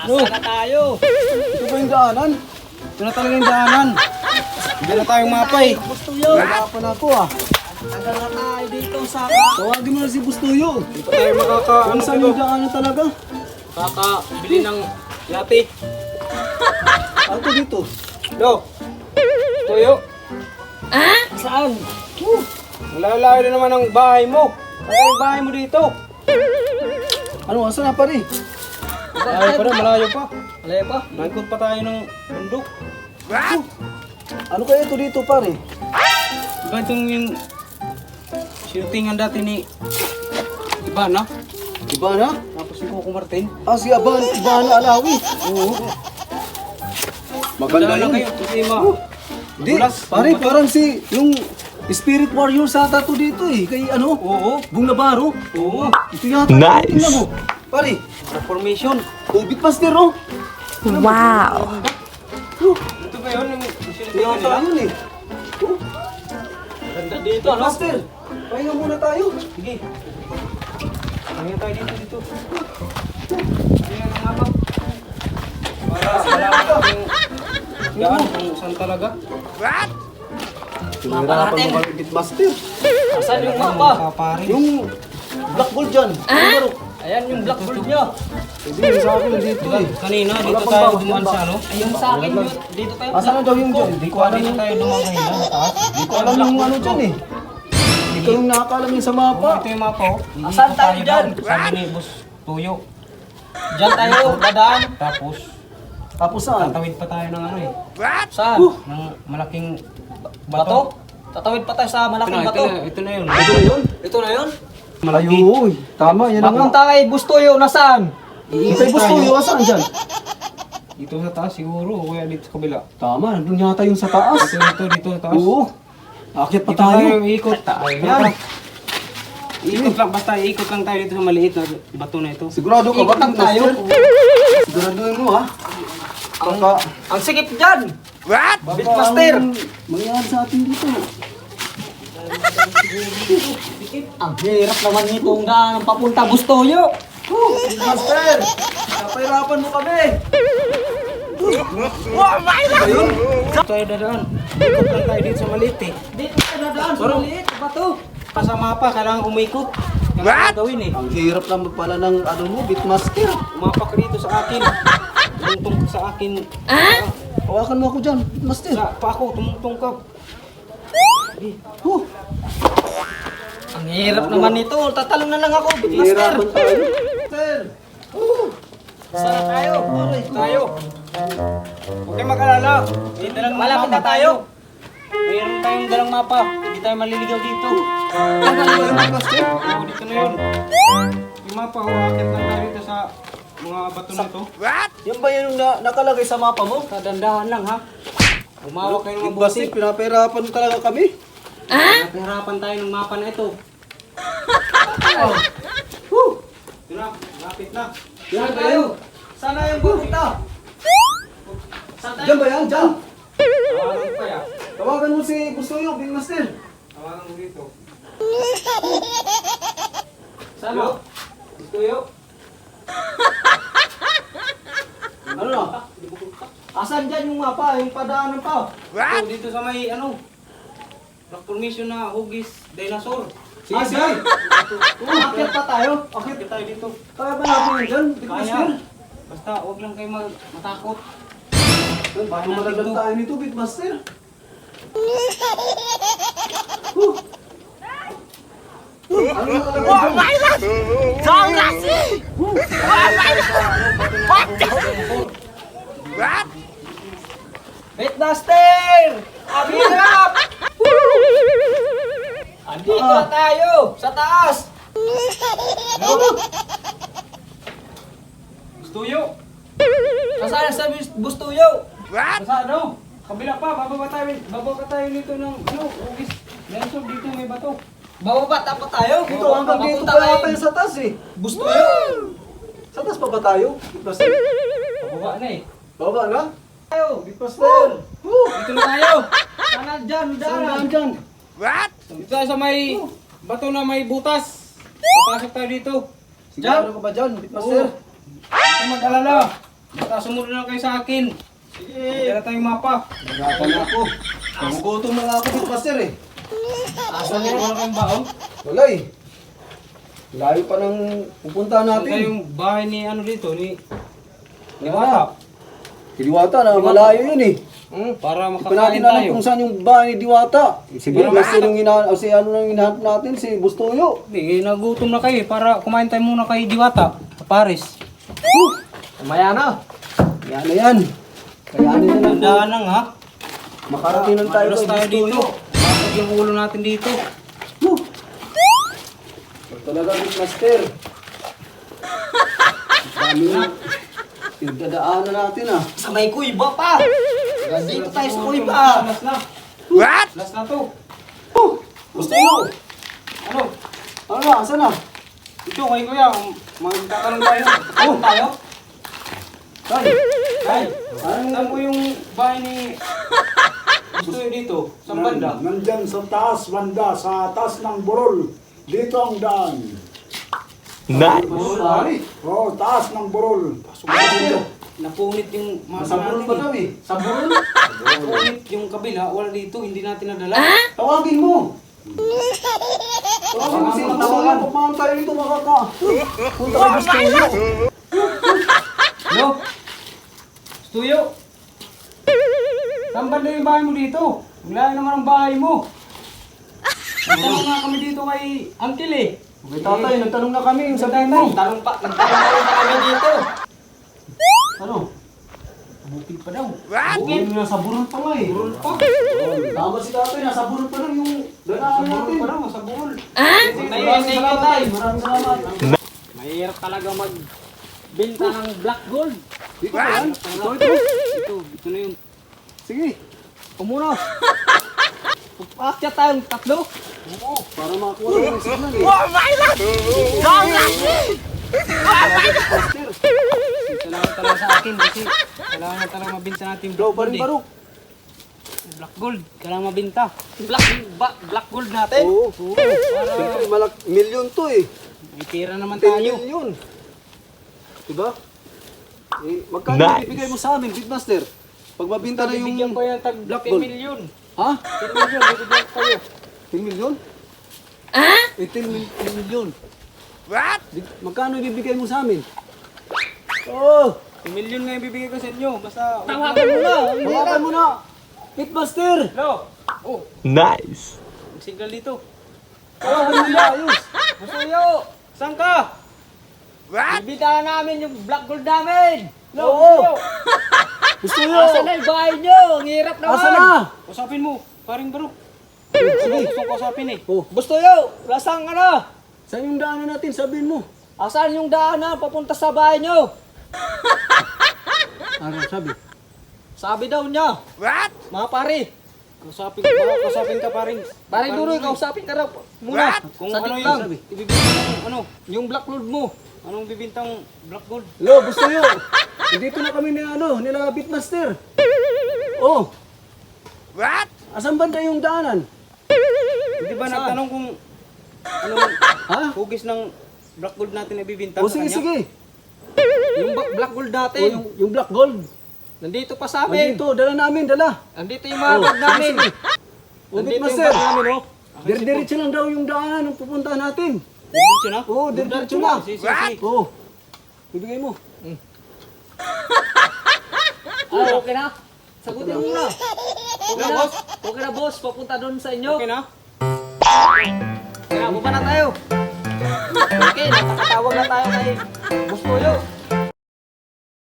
Asa na tayo? Ito ba yung daanan? Ito na talaga yung daanan. Hindi na tayong mapay. Bustuyo. Nagapan ako ah. Tagal na tayo dito sa Tawagin mo na si Bustuyo. Hindi pa tayo Kung saan yung daanan talaga? makakabili ng yate. Ano dito? Do. Tuyo. Saan? Malalayo na naman ang bahay mo. Saan yung bahay mo dito? Ano, asan na pare? Malayo pa rin, malayo pa. Malayo pa? Naikot pa tayo ng bundok. Ano kaya ito dito pare? Diba itong yung shootingan dati ni Ibana? Iba na? Tapos si Coco Martin? Ah, si Aban, iba na Alawi. Oo. Maganda Dala yun. kayo, kasi Hindi, pare, parang si, yung Spirit Warrior sa to dito eh. Kay ano? Oo. Bung Navarro. Oo. Ito yata. Nice. Tingnan mo. Pare, Formation. Beatmaster oh. Wow. Ito ba yun yung shootingan Yata nila? yun eh. Oh, Ganda dito, ano? Beatmaster. Pahinga muna tayo. Sige. Tingnan tayo dito. Tingnan ang mapa. Para malaman yung daan kung saan talaga. Pinahirapan mo kami Beatmaster. Asan yung mapa? Kapari. Yung black gold dyan. Ano? Ayan yung blackboard nyo. Hindi, sa akin dito eh. Kanina, dito Wala pang tayo bawas, dumaan wala sa ano? Ayun sa akin yun. Dito tayo. Asan na daw yung dyan? Di ko alam Dito yung, tayo dumaan kanina, mataas. di ko alam yung ano dyan eh. Hindi ko yung nakakalam yun sa mapa. Ito yung mapa, oh. Asan tayo dyan? Sabi ni Boss Tuyo. Diyan tayo dadaan. Tapos, Tapos saan? tatawid pa tayo ng ano eh. Saan? Ng malaking Bato? Tatawid pa tayo sa malaking bato. Ito na yun. Ito na yun. Ito na yun. Malaki. Ayun, tama, yan na nga. Papunta kay Bustuyo, nasaan? Ikay gusto yung asan dyan? Dito sa taas siguro, o kaya dito sa kabila. Tama, nandun yata yung sa taas. Dito sa taas. Oo. Akit pa Dito tayo tayo. ikot. Yan. Ikot lang, basta ikot lang tayo dito sa maliit na bato na ito. Sigurado ka ba? Ikot lang tayo. Siguraduhin mo ha. Baka, Ang sikip dyan! baka Beatmaster! ang mangyayari sa atin dito. Ang hirap naman nitong daan papunta Bustuyo. Beatmaster! Napahirapan mo kami. Ayun! Dito tayo dadaan. Ikot lang tayo dito sa maliit eh. Dito tayo dadaan sa maliit, bato. Kasama pa, kailangan umikot. Kailangan gawin eh. Ang hirap naman pala ng ano mo, Beatmaster. Umapak rito sa akin. Tumutong ka sa akin. Hawakan mo ako dyan, Beatmaster. Sa pa ako, tumutong ka. Huh. Ang hirap naman nito. Tatalon na lang ako, Buster. Hirapan tayo. Beatmaster! Saan tayo? Tayo. Huwag kayong mag-alala. May dalang Malapit na mapa tayo. Mayroon tayong dalang mapa. Hindi tayo maliligaw dito. Ano ba yung Beatmaster? Oo, dito na yun. Yung mapa, huwakit lang tayo dito sa mga bato na to. Yan ba yung nakalagay sa mapa mo? Dandahan lang ha. Umawak kayo ng Beatmaster, mabuti. pinapahirapan mo talaga kami. Napahirapan tayo ng mapa na ito. Ito na, lapit na. Yan ba yun? Sana yung pupunta. Diyan ba yan? Diyan! Tawagan pa ya. Tawagan mo si Bustoyo, Beatmaster. Tawagan mo dito. Sana? Gusto yun? Ano na? Asan dyan yung mapa? Yung padaanan pa? Ito, dito sa may ano. Rock formation na hugis dinosaur. Sige, sige. Umakyat pa tayo. Akit tayo dito. Kaya ba natin yun dyan, Beatmaster? Kaya. Basta huwag lang kayo matakot. Paano malaglag tayo nito, Beatmaster? Ano nakalagay dyan? Beatmaster! Ang hirap! Andito na tayo! Sa taas! Gusto yun? Nasaan sa Bustuyo? Basta ano? Kabila pa, bababa tayo dito ng ano, hugis dinosaur dito may bato. Bababa pa tayo? Dito, hanggang dito Papunta pa kay tayo sa taas eh. Bustuyo! Sa taas pa ba tayo? Beatmaster? Bababa na eh. Baba na? Tayo! Beatmaster! Dito na tayo. Sana dyan, Saan dyan! na dyan? Dito tayo sa may bato na may butas. Papasok tayo dito. Sigurado ka ba dyan, Beatmaster? Huwag kang mag-alala. Basta sumunod na kayo sa akin. Sige. Tira tayong mapa. Nagapan na ako. Nagugutom na nga ako, Bitmaster eh. Asan niyo wala kayong baon? Wala eh. Layo pa ng pupuntahan Saan natin. kayong bahay ni ano dito? Ni Wata. Si Diwata na malayo yun eh. Para Hindi pa natin makakain alam tayo. kung saan yung bahay ni Diwata. Si Pero Bitmaster yung si ano nang hinahanap natin, si Bustoyo. Hindi, nagutom na kayo para kumain tayo muna kay Diwata. Sa Paris. Umaya na. Yan na yan. Kayanin na lang. Tandaan lang ha. Makarating lang tayo Madulas kay tayo dito. Bustoyo. Bakit yung ulo natin dito? Ito talaga, Bitmaster. Dami na. Pinagdadaanan natin ah. Sa may kuiba pa. Dito tayo sa kuiba. Last na. What? Last na to. Bustoyo! Ano? Ano na? Asan na? Ito kay Kuya. Magtatanong tayo. Tatanong tayo. Tay! Tay, Ano? saan po yung bahay ni gusto yun dito? Sa banda? Nandyan sa taas, banda, sa taas ng burol. Dito ang daan. Pare! Oh, taas ng burol. Napunit yung masa Nasa burol pa daw natin. eh. Sa burol? Napunit yung kabila. Wala dito. Hindi natin nadala. Tawagin mo! Tawagin mo sino tawagan. Pupunta tayo dito makaka. Punta kay Bustoyo. No? Stuyo! Saan banda yung bahay mo dito? Wala naman ang bahay mo. Nagtanong nga kami dito kay Uncle eh. Okay, tatay, nagtanong na kami. Yung Sa sabihin tatay. mo. Tanong pa kami dito. Ano? Bukid pa daw. Bukid na sa burol pa nga eh. Burol pa. Tama si tatay, nasa burol pa lang yung Sa danaan burol natin. pa daw. Sa burol. Maraming salamat tay. Maraming salamat. Mahirap talaga magbenta ng black gold. Dito ba yan? Ito na yun. Sige. Kumuna. Pagpaakyat tayong tatlo. Para makakuha tayo ng signal eh. Salamat talaga sa akin kasi kailangan talaga mabinta natin Bro, black pa gold rin eh. barok. Black gold. Kailangan mabinta. Black gold natin. Oo. Siyempre, milyon to eh. May tira naman 10 tayo. million. Diba? Eh, magkano ibibigay mo sa amin, Bitmaster? Pag mabinta na Bibigyan yung... ko yan tag Black 10 gold. million. Ha? 10 million. Bibigyan ko kayo. 10 million? 10 million. What? Magkano ibibigay mo sa amin? Oh! 10 million nga yung bibigay ko sa inyo. Basta... Tawagan mo na. Tawagan mo na! Bitmaster! Hello? Oh, Nice. signal dito. Tawagan mo na! Ayos! Bustoyo. Saan ka? Bibitahan namin yung black gold namin. Oo! Gusto nyo! Asan na yung bahay nyo? Ang hirap naman. Asa na? Usapin mo. Paring bro. Gusto ko usapin eh. Oh, Bustoyo, lasang ka na. saan yung daanan natin? Sabihin mo. Asan yung daanan papunta sa bahay nyo? Ano sabi? Sabi daw niya. What? Mga pare. Kausapin ka paring. Paring Duroy, kausapin ka raw muna. Kung Saglit ano lang. yung ibibigay mo, ano? Yung black gold mo. Anong bibintang black gold? Hello, gusto nyo? Dito na kami nila Bitmaster. Oh! What? Asan banda yung daanan? Hindi ba nagtanong kung anong Ha? hugis ng black gold natin na bibintang O sa sige, kanya? sige. Yung black gold O, natin. yung black gold. Nandito pa sa amin. Dito, dala namin, dala. Nandito yung mga gold namin. O, Nandito yung Bitmaster. bag namin, oh. Diretso lang daw yung daanan ng pupuntahan natin. Diretso na? Oo, diretso na. Sige. Oo. Bibigay mo. Okay na? Sagutin mo na. Okay na, boss. Okay na, boss. Papunta doon sa inyo. Okay na? Kaya, baba na tayo. Okay, nakakatawag na tayo kay Boss Toyo.